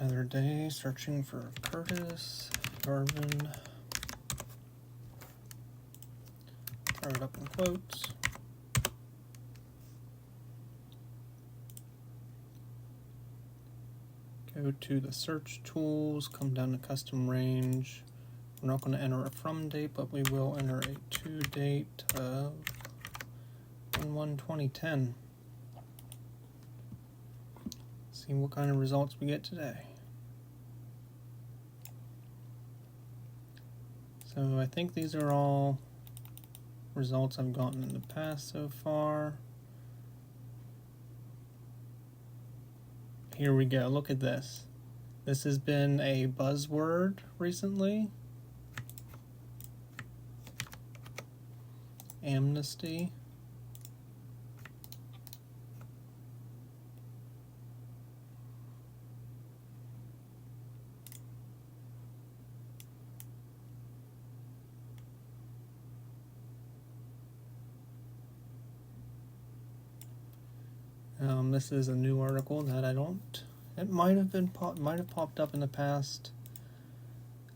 Another day searching for Curtis, yarvin. Throw it up in quotes. Go to the search tools, come down to custom range. We're not going to enter a from date, but we will enter a to date of 1/1/2010. See what kind of results we get today. So I think these are all results I've gotten in the past so far. Here we go, look at this. This has been a buzzword recently. Amnesty. This is a new article that it might have popped up in the past,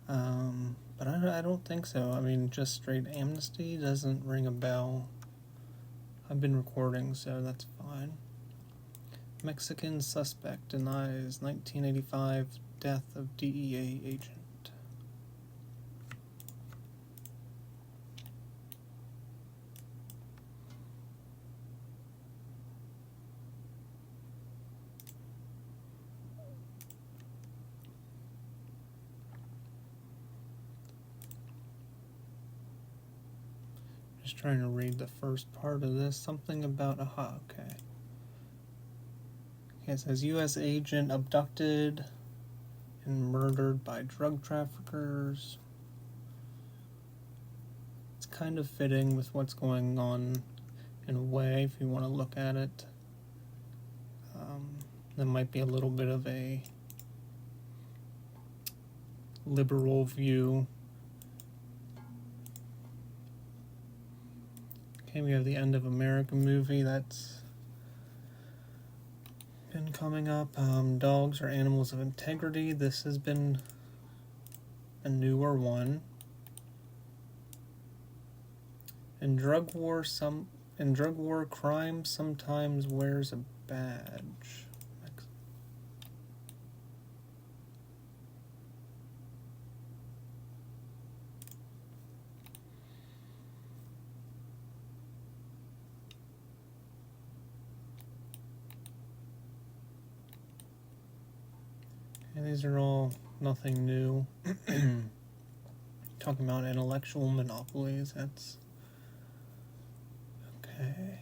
but I don't think so. I mean, just straight amnesty doesn't ring a bell. I've been recording, so that's fine. Mexican suspect denies 1985 death of DEA agent. Just trying to read the first part of this. Something about okay. It says U.S. agent abducted and murdered by drug traffickers. It's kind of fitting with what's going on in a way, if you want to look at it. There might be a little bit of a liberal view. Okay, we have the End of America movie that's been coming up. Dogs are animals of integrity. This has been a newer one. In drug war, crime sometimes wears a badge. And these are all nothing new. Talking about intellectual monopolies, that's okay.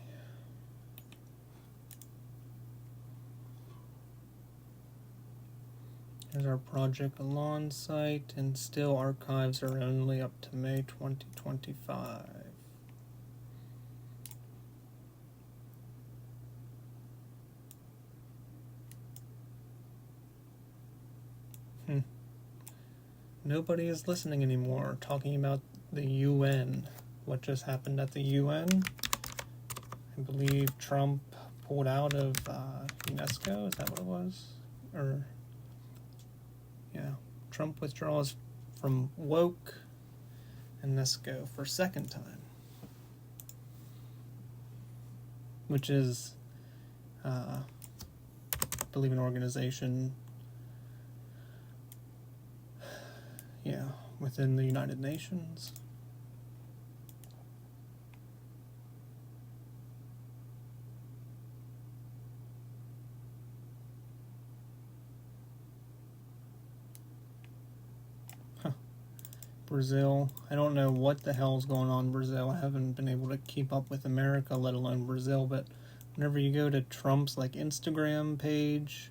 Here's our Project Alon site, and still archives are only up to May 2025. Nobody is listening anymore, talking about the UN. What just happened at the UN? I believe Trump pulled out of UNESCO, is that what it was? Or, yeah, Trump withdraws from woke UNESCO for second time. Which is, I believe, an organization within the United Nations. Brazil. I don't know what the hell's going on in Brazil. I haven't been able to keep up with America, let alone Brazil, but whenever you go to Trump's Instagram page,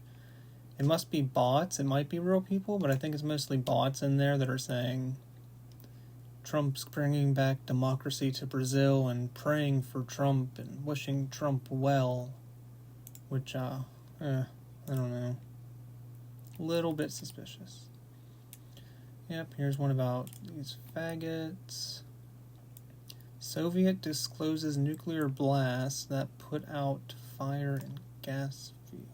it must be bots. It might be real people, but I think it's mostly bots in there that are saying Trump's bringing back democracy to Brazil and praying for Trump and wishing Trump well, which, I don't know. A little bit suspicious. Yep, here's one about these faggots. Soviet discloses nuclear blast that put out fire in gas field.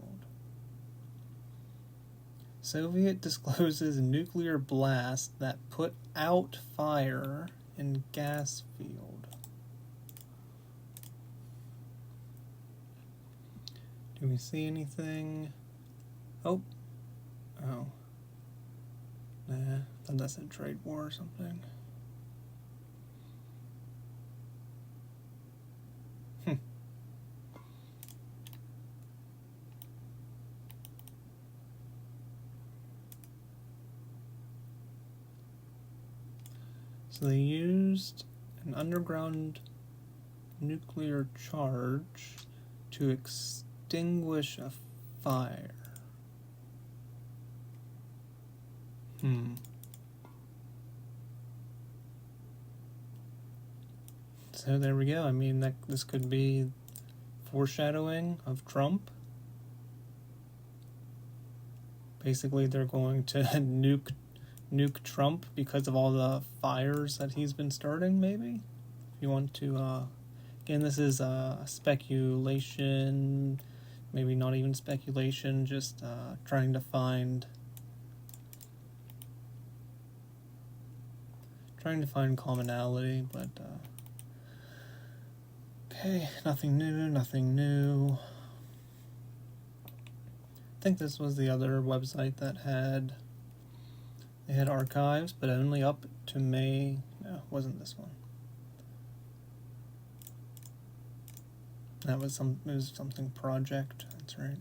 Soviet discloses nuclear blast that put out fire in gas field. Do we see anything? Oh. Nah, thought that's a trade war or something. So they used an underground nuclear charge to extinguish a fire. So there we go. I mean, this could be foreshadowing of Trump. Basically, they're going to nuke Trump because of all the fires that he's been starting, maybe? If you want to, again, this is speculation, maybe not even speculation, just trying to find commonality, but okay, nothing new. I think this was the other website that had archives, but only up to May. No, it wasn't this one. It was something project, that's right.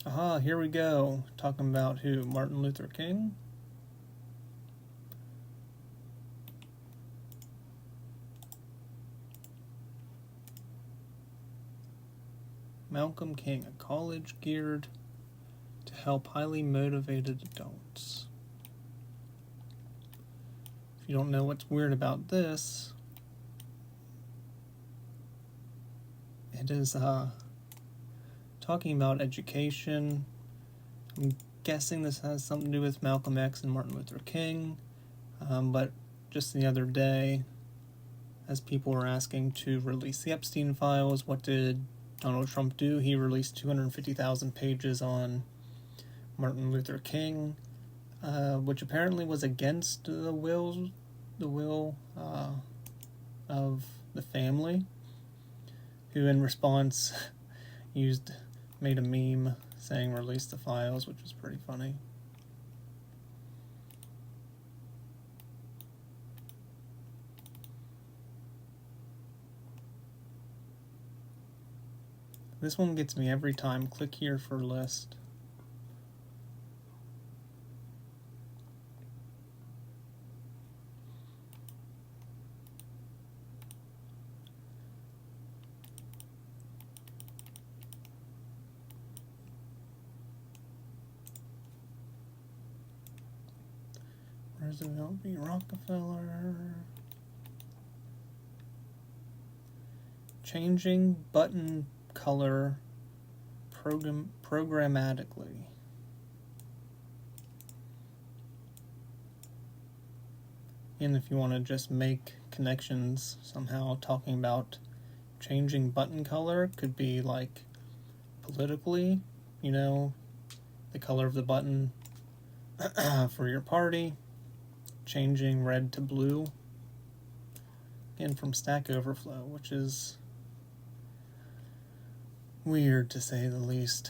Aha, here we go. Talking about who? Martin Luther King? Malcolm King, a college geared to help highly motivated adults. If you don't know what's weird about this, it is talking about education. I'm guessing this has something to do with Malcolm X and Martin Luther King, but just the other day, as people were asking to release the Epstein files, what did Donald Trump do? He released 250,000 pages on Martin Luther King, which apparently was against the will of the family, who in response made a meme saying release the files, which was pretty funny. This one gets me every time. Click here for list. Roosevelt v. Rockefeller. Changing button color programmatically. And if you want to just make connections somehow, talking about changing button color could be like politically, the color of the button for your party, changing red to blue. Again, from Stack Overflow, which is weird to say the least.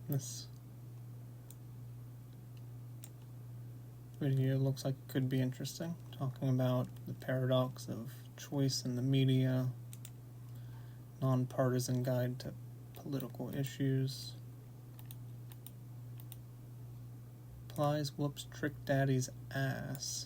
This video looks like it could be interesting, talking about the paradox of choice in the media, nonpartisan guide to political issues, Flies whoops Trick Daddy's ass.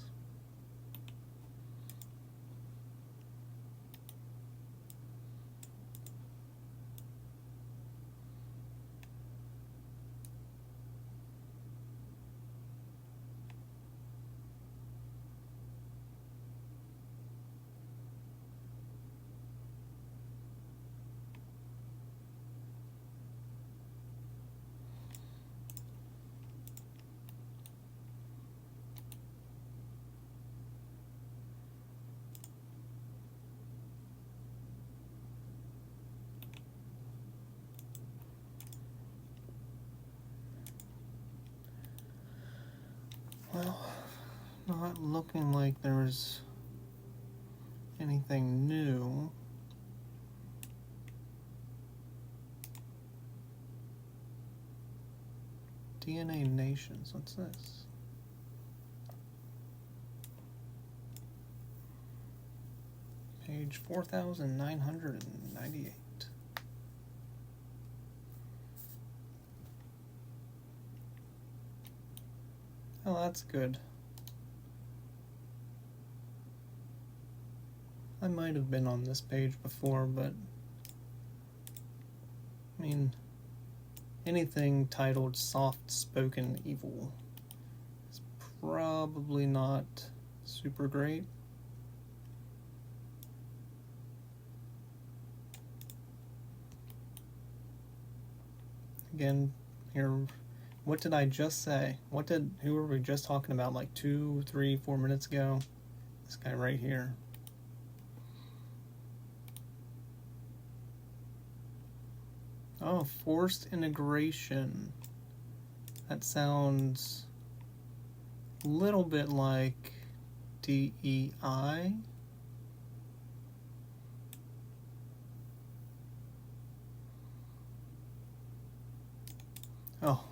Well, not looking like there's anything new. DNA Nations, what's this? Page 4,998. Oh, that's good. I might have been on this page before, but I mean, anything titled Soft Spoken Evil is probably not super great. Again, here, what did I just say? Who were we just talking about like 2, 3, 4 minutes ago? This guy right here. Oh, forced integration. That sounds a little bit like DEI. Oh,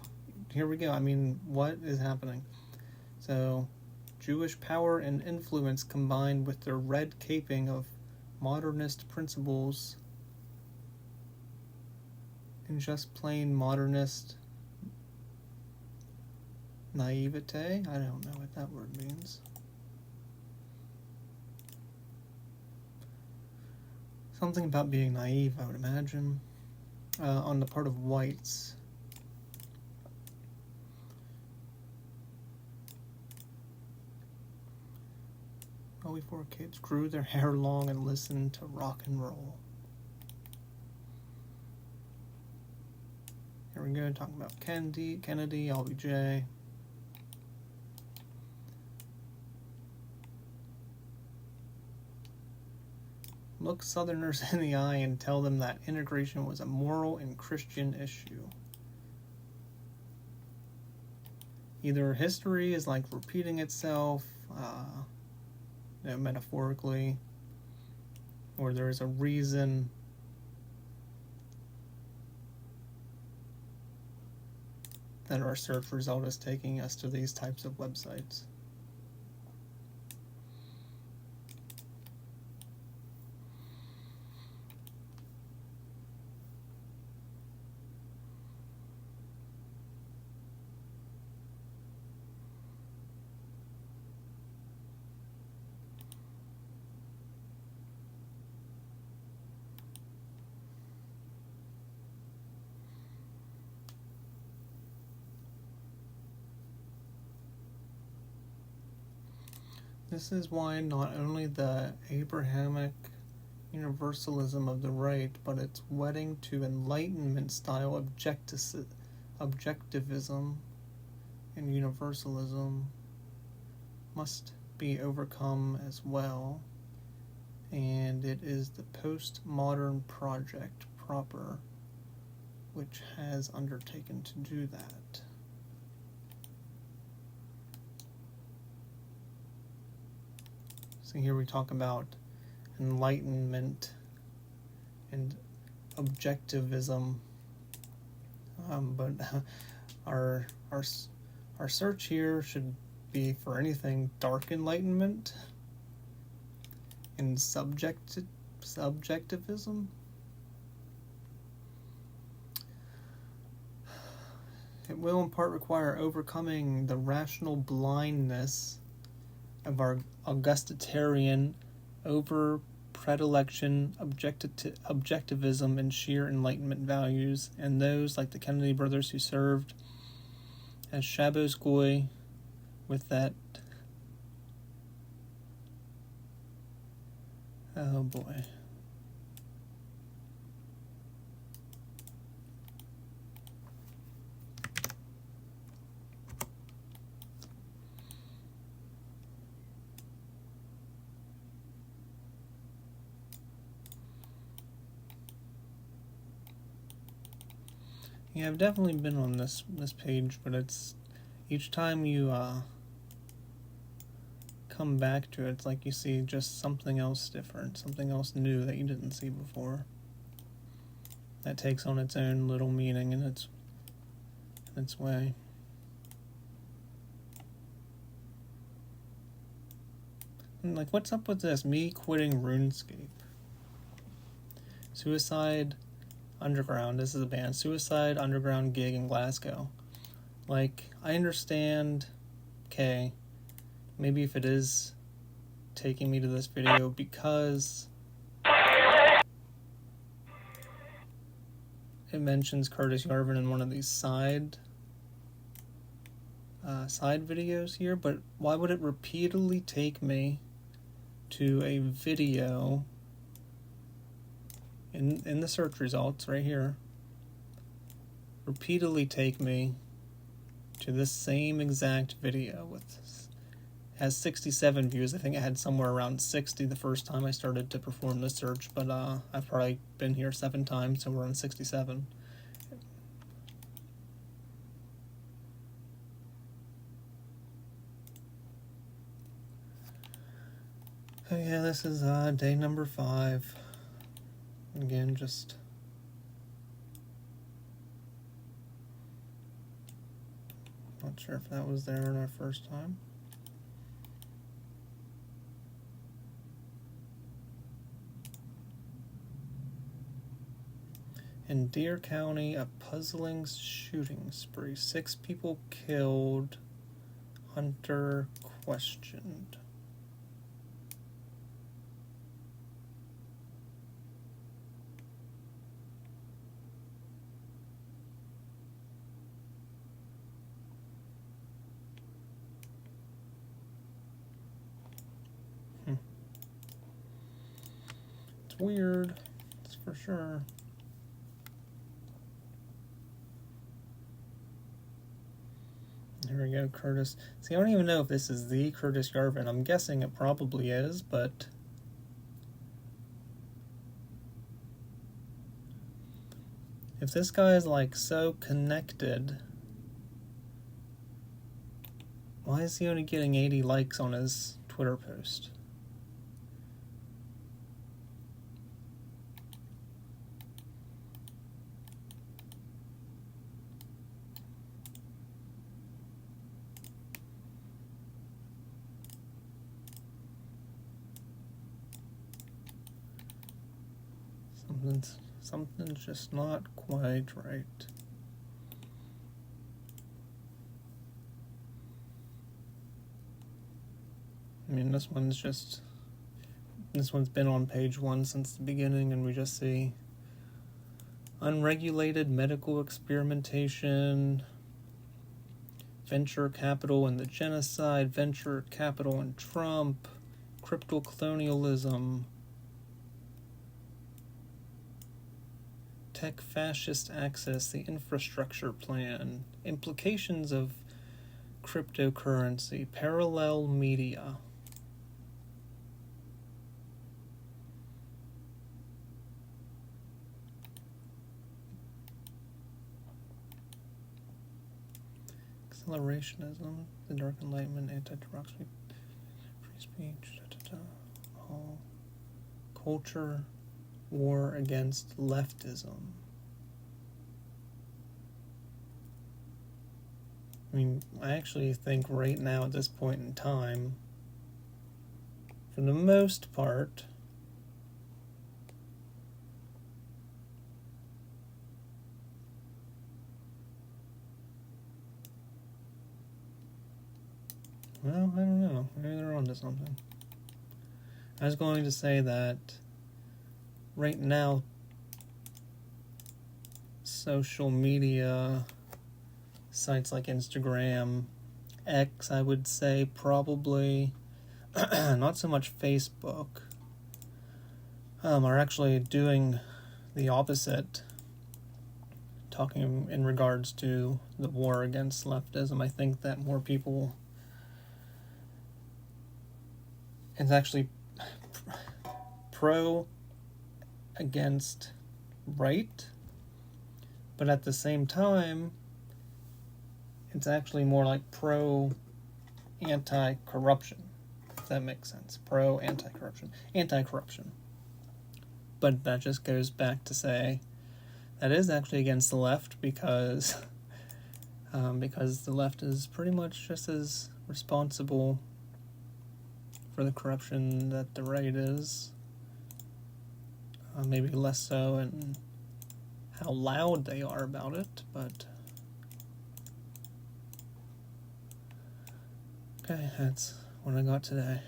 here we go. I mean, what is happening? So, Jewish power and influence combined with their red caping of modernist principles and just plain modernist naivete. I don't know what that word means. Something about being naive, I would imagine, on the part of whites. Well, before kids grew their hair long and listened to rock and roll. Here we go, talking about Kennedy, LBJ. Look Southerners in the eye and tell them that integration was a moral and Christian issue. Either history is like repeating itself, metaphorically, or there is a reason that our search result is taking us to these types of websites. This is why not only the Abrahamic universalism of the right, but its wedding to Enlightenment-style objectivism and universalism must be overcome as well, and it is the postmodern project proper which has undertaken to do that. So here we talk about enlightenment and objectivism, but our search here should be for anything dark enlightenment and subjectivism. It will in part require overcoming the rational blindness of our Augustitarian over predilection, objectivism, and sheer Enlightenment values, and those like the Kennedy brothers who served as Shabbos Goy with that. Oh boy. Yeah, I've definitely been on this page, but it's each time you come back to it, it's like you see just something else different, something else new that you didn't see before. That takes on its own little meaning in its way. And like, what's up with this? Me quitting RuneScape. Suicide Underground. This is a band. Suicide Underground gig in Glasgow. Like, I understand, okay, maybe if it is taking me to this video because it mentions Curtis Yarvin in one of these side videos here, but why would it repeatedly take me to a video in the search results right here, repeatedly take me to this same exact video has 67 views. I think I had somewhere around 60 the first time I started to perform the search, but I've probably been here 7 times, so we're on 67. Oh yeah, this is day number 5. Again, just not sure if that was there in our first time. In Deer County, a puzzling shooting spree. 6 people killed. Hunter questioned. It's weird, that's for sure. Here we go, Curtis. See, I don't even know if this is the Curtis Yarvin. I'm guessing it probably is, but if this guy is like so connected, why is he only getting 80 likes on his Twitter post? Something's just not quite right. I mean, this one's been on page 1 since the beginning, and we just see unregulated medical experimentation, venture capital and the genocide, venture capital and Trump, crypto colonialism, tech fascist access, the infrastructure plan, implications of cryptocurrency, parallel media. Accelerationism, the Dark Enlightenment, anti-democracy, free speech, all culture, war against leftism. I mean, I actually think right now at this point in time, for the most part, Well, I don't know. Maybe they're onto something. I was going to say that right now, social media sites like Instagram, X, I would say probably, not so much Facebook, are actually doing the opposite, talking in regards to the war against leftism. I think that more people, it's actually pro against right, but at the same time, it's actually more like pro anti-corruption, if that makes sense. Pro anti-corruption. But that just goes back to say that is actually against the left because the left is pretty much just as responsible for the corruption that the right is. Maybe less so in how loud they are about it, but okay, that's what I got today.